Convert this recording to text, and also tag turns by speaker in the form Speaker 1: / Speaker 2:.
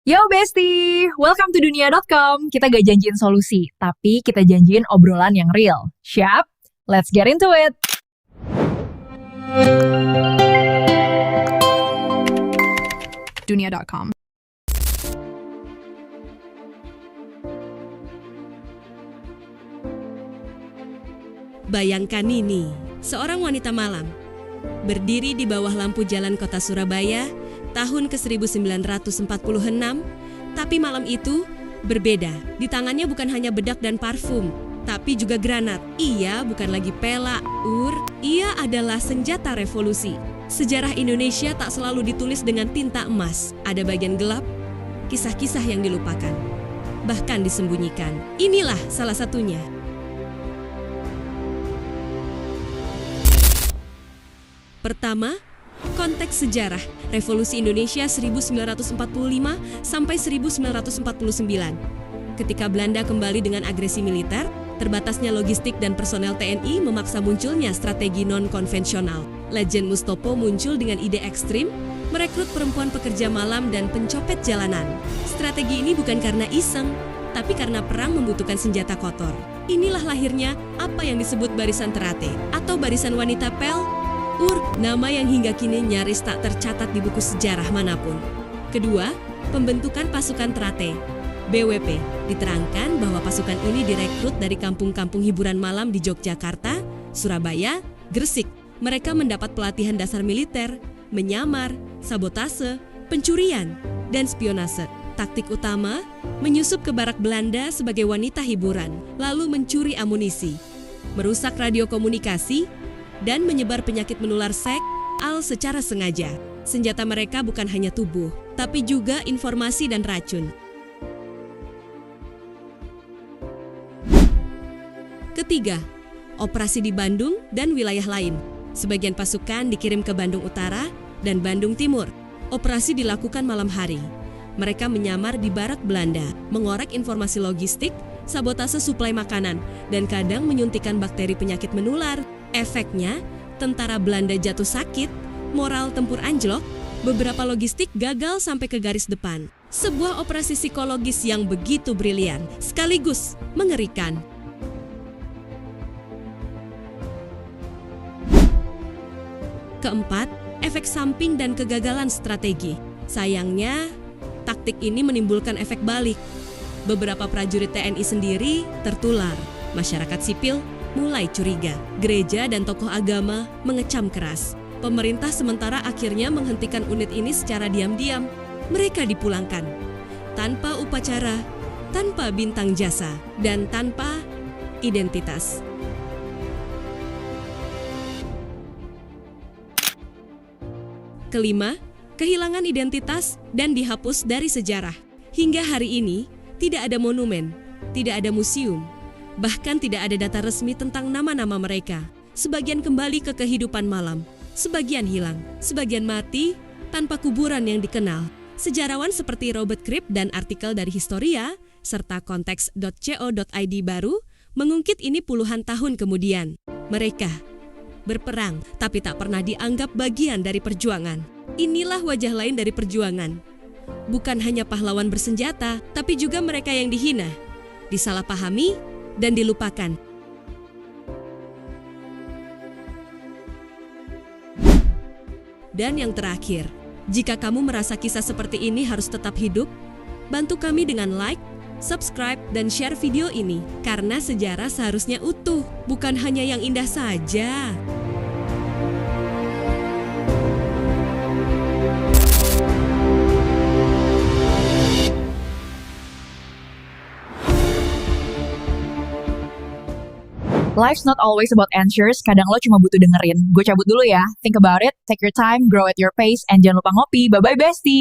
Speaker 1: Yo Besti, welcome to dunia.com. Kita gak janjiin solusi, tapi kita janjiin obrolan yang real. Siap? Let's get into it. Dunia.com.
Speaker 2: Bayangkan ini, seorang wanita malam berdiri di bawah lampu jalan kota Surabaya tahun ke-1946, tapi malam itu berbeda. Di tangannya bukan hanya bedak dan parfum, tapi juga granat. Ia bukan lagi pela, ia adalah senjata revolusi. Sejarah Indonesia tak selalu ditulis dengan tinta emas. Ada bagian gelap, kisah-kisah yang dilupakan, bahkan disembunyikan. Inilah salah satunya. Pertama, konteks sejarah Revolusi Indonesia 1945 sampai 1949. Ketika Belanda kembali dengan agresi militer, terbatasnya logistik dan personel TNI memaksa munculnya strategi non-konvensional. Legend Mustopo muncul dengan ide ekstrim, merekrut perempuan pekerja malam dan pencopet jalanan. Strategi ini bukan karena iseng, tapi karena perang membutuhkan senjata kotor. Inilah lahirnya apa yang disebut Barisan Terate atau Barisan Wanita Pel, nama yang hingga kini nyaris tak tercatat di buku sejarah manapun. Kedua, pembentukan pasukan Terate, BWP. Diterangkan bahwa pasukan ini direkrut dari kampung-kampung hiburan malam di Yogyakarta, Surabaya, Gresik. Mereka mendapat pelatihan dasar militer, menyamar, sabotase, pencurian, dan spionase. Taktik utama, menyusup ke barak Belanda sebagai wanita hiburan, lalu mencuri amunisi, merusak radio komunikasi, dan menyebar penyakit menular seks secara sengaja. Senjata mereka bukan hanya tubuh, tapi juga informasi dan racun. Ketiga, operasi di Bandung dan wilayah lain. Sebagian pasukan dikirim ke Bandung Utara dan Bandung Timur. Operasi dilakukan malam hari. Mereka menyamar di barak Belanda, mengorek informasi logistik, sabotase suplai makanan, dan kadang menyuntikkan bakteri penyakit menular. Efeknya, tentara Belanda jatuh sakit, moral tempur anjlok, beberapa logistik gagal sampai ke garis depan. Sebuah operasi psikologis yang begitu brilian, sekaligus mengerikan. Keempat, efek samping dan kegagalan strategi. Sayangnya, taktik ini menimbulkan efek balik. Beberapa prajurit TNI sendiri tertular, masyarakat sipil mulai curiga. Gereja dan tokoh agama mengecam keras. Pemerintah sementara akhirnya menghentikan unit ini secara diam-diam. Mereka dipulangkan tanpa upacara, tanpa bintang jasa, dan tanpa identitas. Kelima, kehilangan identitas dan dihapus dari sejarah. Hingga hari ini, tidak ada monumen, tidak ada museum, bahkan tidak ada data resmi tentang nama-nama mereka. Sebagian kembali ke kehidupan malam, sebagian hilang, sebagian mati tanpa kuburan yang dikenal. Sejarawan seperti Robert Cribb dan artikel dari Historia, serta konteks.co.id baru, mengungkit ini puluhan tahun kemudian. Mereka berperang, tapi tak pernah dianggap bagian dari perjuangan. Inilah wajah lain dari perjuangan. Bukan hanya pahlawan bersenjata, tapi juga mereka yang dihina, disalahpahami, dan dilupakan. Dan yang terakhir, jika kamu merasa kisah seperti ini harus tetap hidup, bantu kami dengan like, subscribe, dan share video ini. Karena sejarah seharusnya utuh, bukan hanya yang indah saja.
Speaker 1: Life's not always about answers, kadang lo cuma butuh dengerin. Gue cabut dulu ya. Think about it, take your time, grow at your pace, and jangan lupa ngopi. Bye-bye Besti!